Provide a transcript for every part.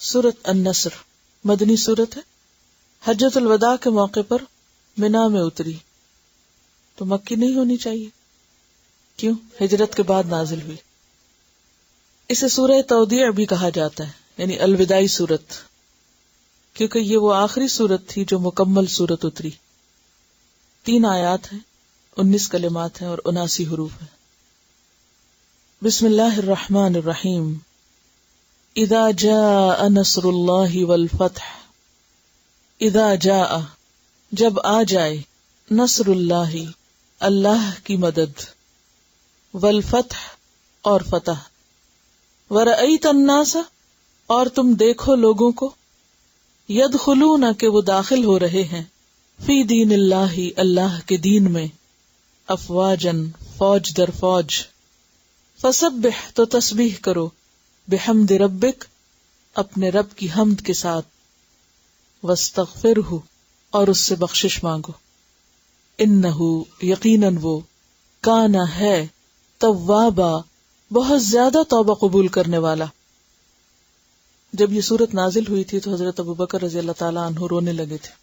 سورۃ النصر مدنی سورت ہے، حجۃ الوداع کے موقع پر منا میں اتری، تو مکی نہیں ہونی چاہیے، کیوں؟ ہجرت کے بعد نازل ہوئی۔ اسے سورہ تودیع بھی کہا جاتا ہے، یعنی الوداعی سورت، کیونکہ یہ وہ آخری سورت تھی جو مکمل سورت اتری۔ 3 آیات ہیں، 19 کلمات ہیں اور 79 حروف ہیں۔ بسم اللہ الرحمن الرحیم۔ اذا جاء نصر اللہ والفتح، اذا جاء جب آ جائے، نصر اللہ اللہ کی مدد، والفتح اور فتح، ورأیت الناس اور تم دیکھو لوگوں کو، یدخلون کہ وہ داخل ہو رہے ہیں، فی دین اللہ اللہ کے دین میں، افواجن فوج در فوج، فسبح تو تسبیح کرو، بحمد ربک اپنے رب کی حمد کے ساتھ، واستغفرہ اور اس سے بخشش مانگو، انہ یقیناً وہ، کانا ہے، توابا بہت زیادہ توبہ قبول کرنے والا۔ جب یہ سورت نازل ہوئی تھی تو حضرت ابوبکر رضی اللہ تعالیٰ عنہ رونے لگے تھے۔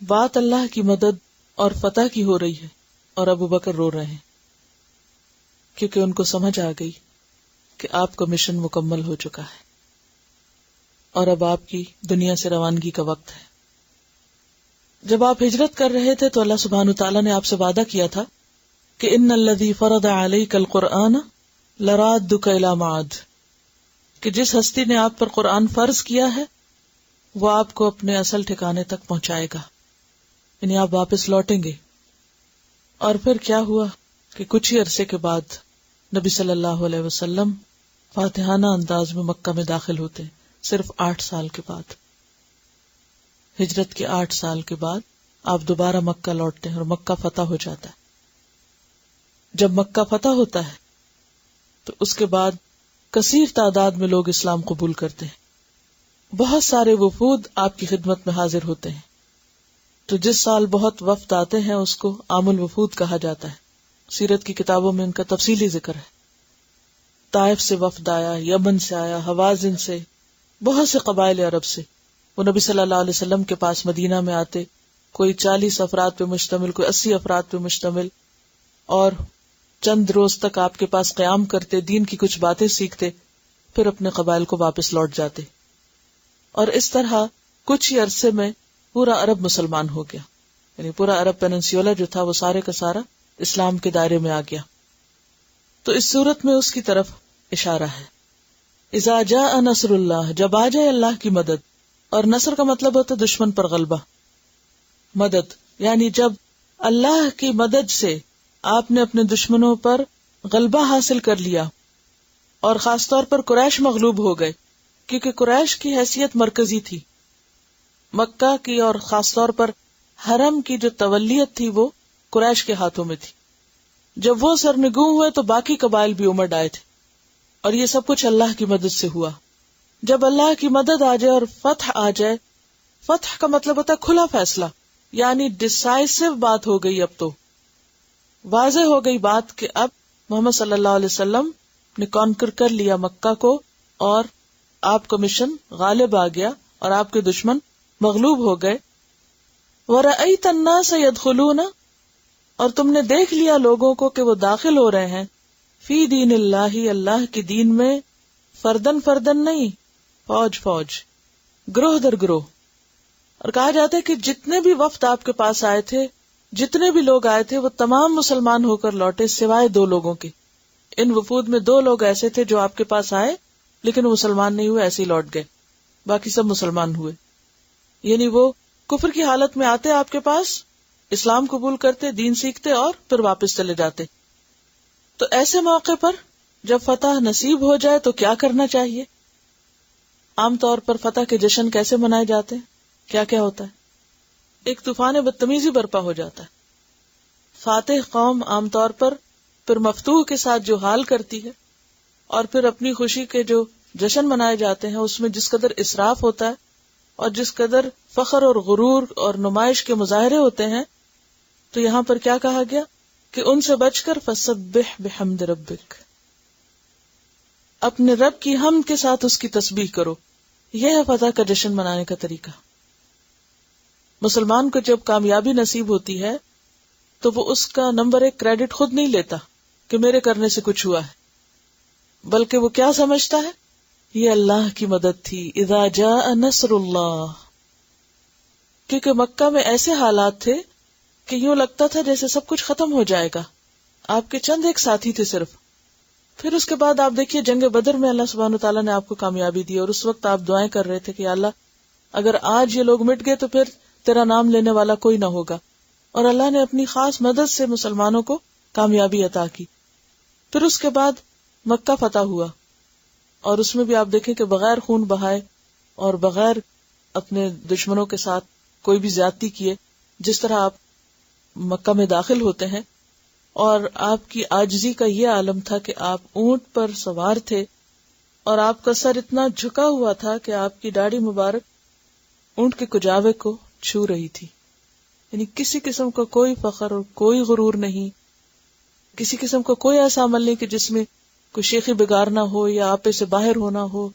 بات اللہ کی مدد اور فتح کی ہو رہی ہے اور ابوبکر رو رہے ہیں، کیونکہ ان کو سمجھ آ گئی کہ آپ کا مشن مکمل ہو چکا ہے اور اب آپ کی دنیا سے روانگی کا وقت ہے۔ جب آپ ہجرت کر رہے تھے تو اللہ سبحانہ وتعالیٰ نے آپ سے وعدہ کیا تھا کہ ان الذی فرض علیک القرآن لرادک الی معاد، کہ جس ہستی نے آپ پر قرآن فرض کیا ہے وہ آپ کو اپنے اصل ٹھکانے تک پہنچائے گا، یعنی آپ واپس لوٹیں گے۔ اور پھر کیا ہوا کہ کچھ ہی عرصے کے بعد نبی صلی اللہ علیہ وسلم فاتحانہ انداز میں مکہ میں داخل ہوتے ہیں، صرف 8 سال کے بعد، ہجرت کے 8 سال کے بعد آپ دوبارہ مکہ لوٹتے ہیں اور مکہ فتح ہو جاتا ہے۔ جب مکہ فتح ہوتا ہے تو اس کے بعد کثیر تعداد میں لوگ اسلام قبول کرتے ہیں، بہت سارے وفود آپ کی خدمت میں حاضر ہوتے ہیں۔ تو جس سال بہت وفد آتے ہیں اس کو عام الوفود کہا جاتا ہے، سیرت کی کتابوں میں ان کا تفصیلی ذکر ہے۔ طائف سے وفد آیا، یمن سے آیا، حوازن سے، بہت سے قبائل عرب سے، وہ نبی صلی اللہ علیہ وسلم کے پاس مدینہ میں آتے، کوئی 40 افراد پہ مشتمل، کوئی 80 افراد پہ مشتمل، اور چند روز تک آپ کے پاس قیام کرتے، دین کی کچھ باتیں سیکھتے، پھر اپنے قبائل کو واپس لوٹ جاتے، اور اس طرح کچھ ہی عرصے میں پورا عرب مسلمان ہو گیا، یعنی پورا عرب پیننسیولا جو تھا وہ سارے کا سارا اسلام کے دائرے میں آ گیا۔ تو اس صورت میں اس کی طرف اشارہ ہے، اذا جاء نصر اللہ، جب آ جائے اللہ کی مدد، اور نصر کا مطلب ہوتا ہے دشمن پر غلبہ، مدد یعنی جب اللہ کی مدد سے آپ نے اپنے دشمنوں پر غلبہ حاصل کر لیا، اور خاص طور پر قریش مغلوب ہو گئے، کیونکہ قریش کی حیثیت مرکزی تھی، مکہ کی اور خاص طور پر حرم کی جو تولیت تھی وہ قریش کے ہاتھوں میں تھی۔ جب وہ سرنگوں ہوئے تو باقی قبائل بھی امڑ آئے تھے، اور یہ سب کچھ اللہ کی مدد سے ہوا۔ جب اللہ کی مدد آ جائے اور فتح آ جائے، فتح کا مطلب ہوتا ہے کھلا فیصلہ، یعنی ڈسائسو بات ہو گئی، اب تو واضح ہو گئی بات کہ اب محمد صلی اللہ علیہ وسلم نے کانکر کر لیا مکہ کو، اور آپ کا مشن غالب آ گیا اور آپ کے دشمن مغلوب ہو گئے۔ وَرَأَيْتَ النَّاسَ يَدْخُلُونَ اور تم نے دیکھ لیا لوگوں کو کہ وہ داخل ہو رہے ہیں، فی دین اللہ اللہ کی دین میں، فردن فردن نہیں، فوج فوج، گروہ در گروہ۔ اور کہا جاتا ہے کہ جتنے بھی وفد آپ کے پاس آئے تھے، جتنے بھی لوگ آئے تھے، وہ تمام مسلمان ہو کر لوٹے سوائے 2 لوگوں کے۔ ان وفود میں 2 لوگ ایسے تھے جو آپ کے پاس آئے لیکن وہ مسلمان نہیں ہوئے، ایسے ہی لوٹ گئے، باقی سب مسلمان ہوئے۔ یعنی وہ کفر کی حالت میں آتے آپ کے پاس، اسلام قبول کرتے، دین سیکھتے اور پھر واپس چلے جاتے۔ تو ایسے موقع پر جب فتح نصیب ہو جائے تو کیا کرنا چاہیے؟ عام طور پر فتح کے جشن کیسے منائے جاتے ہیں؟ کیا کیا ہوتا ہے؟ ایک طوفان بدتمیزی برپا ہو جاتا ہے۔ فاتح قوم عام طور پر پھر مفتوح کے ساتھ جو حال کرتی ہے، اور پھر اپنی خوشی کے جو جشن منائے جاتے ہیں اس میں جس قدر اسراف ہوتا ہے اور جس قدر فخر اور غرور اور نمائش کے مظاہرے ہوتے ہیں، تو یہاں پر کیا کہا گیا کہ ان سے بچ کر فسبح بحمد ربک، اپنے رب کی حمد کے ساتھ اس کی تسبیح کرو. یہ ہے فتح کا جشن منانے کا طریقہ. مسلمان کو جب کامیابی نصیب ہوتی ہے تو وہ اس کا نمبر 1 کریڈٹ خود نہیں لیتا کہ میرے کرنے سے کچھ ہوا ہے، بلکہ وہ کیا سمجھتا ہے؟ یہ اللہ کی مدد تھی. اذا جاء نصر اللہ. کیونکہ مکہ میں ایسے حالات تھے کہ یوں لگتا تھا جیسے سب کچھ ختم ہو جائے گا. آپ کے چند ایک ساتھی تھے صرف. پھر اس کے بعد آپ دیکھیے جنگ بدر میں اللہ سبحانہ وتعالیٰ نے آپ کو کامیابی دی، اور اس وقت آپ دعائیں کر رہے تھے کہ اللہ اگر آج یہ لوگ مٹ گئے تو پھر تیرا نام لینے والا کوئی نہ ہوگا. اور اللہ نے اپنی خاص مدد سے مسلمانوں کو کامیابی عطا کی. پھر اس کے بعد مکہ فتح ہوا، اور اس میں بھی آپ دیکھیں کہ بغیر خون بہائے اور بغیر اپنے دشمنوں کے ساتھ کوئی بھی زیادتی کیے، جس طرح آپ مکہ میں داخل ہوتے ہیں، اور آپ کی عاجزی کا یہ عالم تھا کہ آپ اونٹ پر سوار تھے اور آپ کا سر اتنا جھکا ہوا تھا کہ آپ کی داڑھی مبارک اونٹ کے کجاوے کو چھو رہی تھی. یعنی کسی قسم کا کوئی فخر اور کوئی غرور نہیں، کسی قسم کا کوئی ایسا عمل نہیں کہ جس میں کوئی شیخی بگارنا ہو یا آپے سے باہر ہونا ہو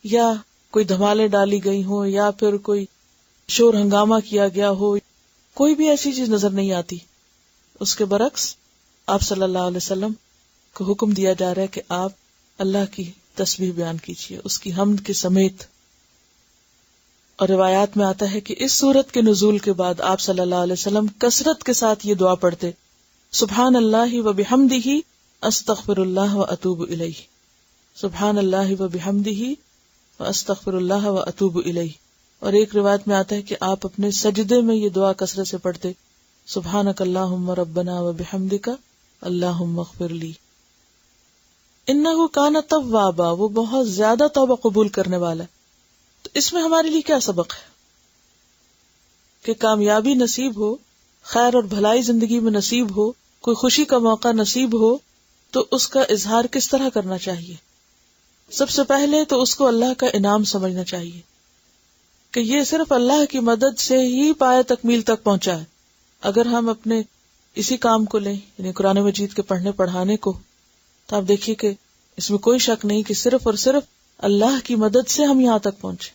یا کوئی دھمالے ڈالی گئی ہو یا پھر کوئی شور ہنگامہ کیا گیا ہو. کوئی بھی ایسی چیز نظر نہیں آتی. اس کے برعکس آپ صلی اللہ علیہ وسلم کو حکم دیا جا رہا ہے کہ آپ اللہ کی تسبیح بیان کیجیے اس کی حمد کے سمیت. اور روایات میں آتا ہے کہ اس سورت کے نزول کے بعد آپ صلی اللہ علیہ وسلم کثرت کے ساتھ یہ دعا پڑھتے: سبحان اللہ و بحمدہ استغفر اللہ و اتوب الیہ. سبحان اللہ و بحمدہ و استغفر اللہ و اتوب الیہ. اور ایک روایت میں آتا ہے کہ آپ اپنے سجدے میں یہ دعا کثرت سے پڑھتے: سبحانک اللہم ربنا و بحمدک اللہم اغفر لی. انہ کان توابا، وہ بہت زیادہ توبہ قبول کرنے والا ہے. تو اس میں ہمارے لیے کیا سبق ہے کہ کامیابی نصیب ہو، خیر اور بھلائی زندگی میں نصیب ہو، کوئی خوشی کا موقع نصیب ہو تو اس کا اظہار کس طرح کرنا چاہیے؟ سب سے پہلے تو اس کو اللہ کا انعام سمجھنا چاہیے کہ یہ صرف اللہ کی مدد سے ہی پایہ تکمیل تک پہنچا ہے. اگر ہم اپنے اسی کام کو لیں، یعنی قرآن مجید کے پڑھنے پڑھانے کو، تو آپ دیکھیے کہ اس میں کوئی شک نہیں کہ صرف اور صرف اللہ کی مدد سے ہم یہاں تک پہنچے.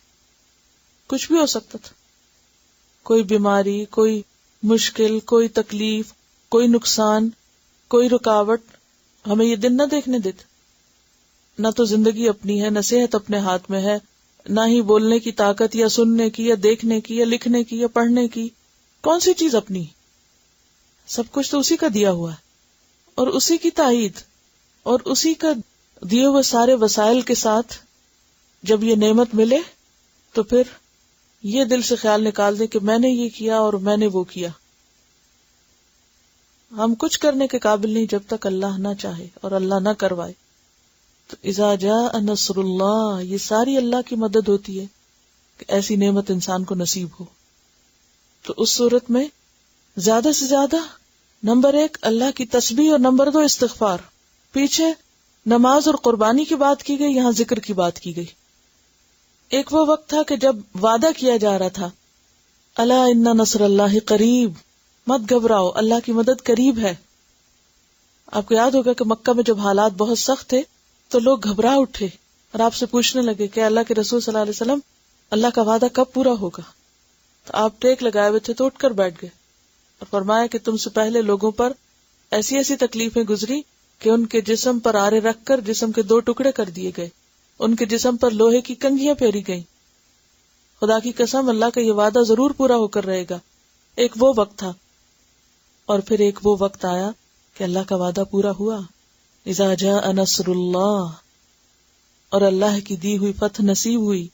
کچھ بھی ہو سکتا تھا، کوئی بیماری، کوئی مشکل، کوئی تکلیف، کوئی نقصان، کوئی رکاوٹ ہمیں یہ دن نہ دیکھنے دیتے. نہ تو زندگی اپنی ہے، نہ صحت اپنے ہاتھ میں ہے، نہ ہی بولنے کی طاقت یا سننے کی یا دیکھنے کی یا لکھنے کی یا پڑھنے کی. کون سی چیز اپنی؟ سب کچھ تو اسی کا دیا ہوا ہے، اور اسی کی تائید اور اسی کا دیے ہوئے سارے وسائل کے ساتھ جب یہ نعمت ملے تو پھر یہ دل سے خیال نکال دے کہ میں نے یہ کیا اور میں نے وہ کیا. ہم کچھ کرنے کے قابل نہیں جب تک اللہ نہ چاہے اور اللہ نہ کروائے. تو اذا جاء نصر اللہ، یہ ساری اللہ کی مدد ہوتی ہے کہ ایسی نعمت انسان کو نصیب ہو. تو اس صورت میں زیادہ سے زیادہ نمبر 1 اللہ کی تسبیح اور نمبر 2 استغفار. پیچھے نماز اور قربانی کی بات کی گئی، یہاں ذکر کی بات کی گئی. ایک وہ وقت تھا کہ جب وعدہ کیا جا رہا تھا، الا ان نصر اللہ قریب، مت گھبراؤ اللہ کی مدد قریب ہے. آپ کو یاد ہوگا کہ مکہ میں جب حالات بہت سخت تھے تو لوگ گھبرا اٹھے اور آپ سے پوچھنے لگے کہ اللہ کے رسول صلی اللہ علیہ وسلم اللہ کا وعدہ کب پورا ہوگا. تو آپ ٹیک لگائے ہوئے تھے تو اٹھ کر بیٹھ گئے اور فرمایا کہ تم سے پہلے لوگوں پر ایسی ایسی تکلیفیں گزری کہ ان کے جسم پر آرے رکھ کر جسم کے 2 ٹکڑے کر دیے گئے، ان کے جسم پر لوہے کی کنگھیاں پھیری گئیں. خدا کی قسم اللہ کا یہ وعدہ ضرور پورا ہو کر رہے گا. ایک وہ وقت تھا، اور پھر ایک وہ وقت آیا کہ اللہ کا وعدہ پورا ہوا. اذا جاء نصر اللہ، اور اللہ کی دی ہوئی فتح نصیب ہوئی.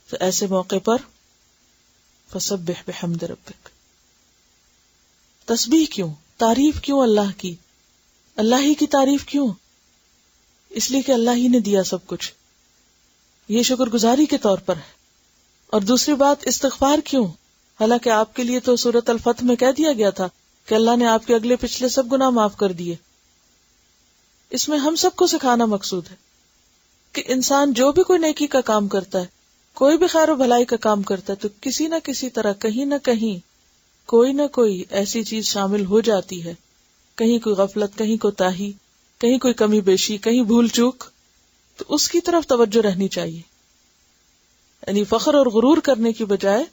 تو ایسے موقع پر فسبح بحمد ربک، تسبیح کیوں، تعریف کیوں اللہ کی، اللہ ہی کی تعریف کیوں؟ اس لیے کہ اللہ ہی نے دیا سب کچھ، یہ شکر گزاری کے طور پر ہے. اور دوسری بات استغفار کیوں؟ حالانکہ آپ کے لیے تو سورۃ الفتح میں کہہ دیا گیا تھا کہ اللہ نے آپ کے اگلے پچھلے سب گناہ معاف کر دیے. اس میں ہم سب کو سکھانا مقصود ہے کہ انسان جو بھی کوئی نیکی کا کام کرتا ہے، کوئی بھی خیر و بھلائی کا کام کرتا ہے، تو کسی نہ کسی طرح کہیں نہ کہیں کوئی نہ کوئی ایسی چیز شامل ہو جاتی ہے، کہیں کوئی غفلت، کہیں کوتاہی، کہیں کوئی کمی بیشی، کہیں بھول چوک، تو اس کی طرف توجہ رہنی چاہیے. یعنی فخر اور غرور کرنے کی بجائے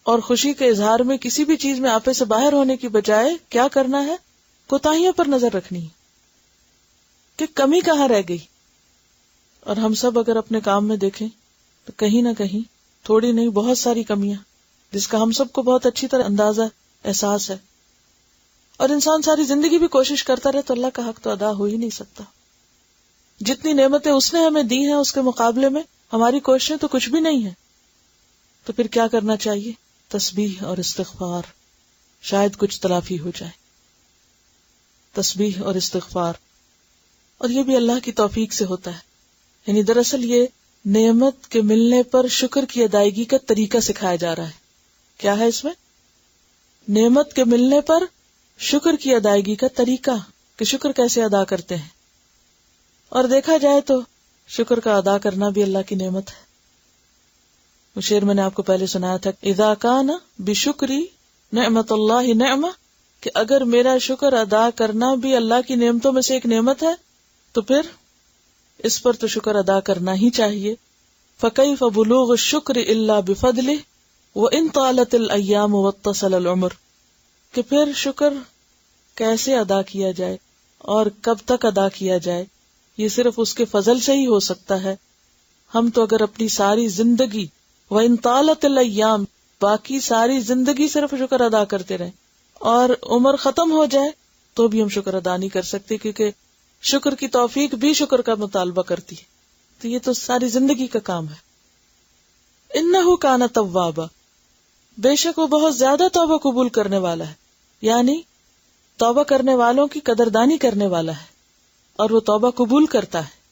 اور خوشی کے اظہار میں کسی بھی چیز میں آپے سے باہر ہونے کی بجائے کیا کرنا ہے؟ کوتاہیوں پر نظر رکھنی ہے کہ کمی کہاں رہ گئی. اور ہم سب اگر اپنے کام میں دیکھیں تو کہیں نہ کہیں تھوڑی نہیں بہت ساری کمیاں جس کا ہم سب کو بہت اچھی طرح اندازہ احساس ہے. اور انسان ساری زندگی بھی کوشش کرتا رہے تو اللہ کا حق تو ادا ہو ہی نہیں سکتا. جتنی نعمتیں اس نے ہمیں دی ہیں اس کے مقابلے میں ہماری کوششیں تو کچھ بھی نہیں ہیں. تو پھر کیا کرنا چاہیے؟ تسبیح اور استغفار. شاید کچھ تلافی ہو جائے. تسبیح اور استغفار. اور یہ بھی اللہ کی توفیق سے ہوتا ہے. یعنی دراصل یہ نعمت کے ملنے پر شکر کی ادائیگی کا طریقہ سکھایا جا رہا ہے. کیا ہے اس میں؟ نعمت کے ملنے پر شکر کی ادائیگی کا طریقہ کہ شکر کیسے ادا کرتے ہیں. اور دیکھا جائے تو شکر کا ادا کرنا بھی اللہ کی نعمت ہے. وہ شعر میں نے آپ کو پہلے سنایا تھا، اذا کان بشکری نعمت اللہ نعمہ، کہ اگر میرا شکر ادا کرنا بھی اللہ کی نعمتوں میں سے ایک نعمت ہے تو پھر اس پر تو شکر ادا کرنا ہی چاہیے. فکیف بلوغ الشکر الا بفضلہ وان طالت الایام واتصل العمر، کہ پھر شکر کیسے ادا کیا جائے اور کب تک ادا کیا جائے، یہ صرف اس کے فضل سے ہی ہو سکتا ہے. ہم تو اگر اپنی ساری زندگی وَإِن طَالَتِ الْأَيَّامُ، باقی ساری زندگی صرف شکر ادا کرتے رہیں اور عمر ختم ہو جائے تو بھی ہم شکر ادا نہیں کر سکتے، کیونکہ شکر کی توفیق بھی شکر کا مطالبہ کرتی ہے. تو یہ تو ساری زندگی کا کام ہے. اِنَّهُ كَانَ تَوَّابًا، بے شک وہ بہت زیادہ توبہ قبول کرنے والا ہے. یعنی توبہ کرنے والوں کی قدردانی کرنے والا ہے اور وہ توبہ قبول کرتا ہے.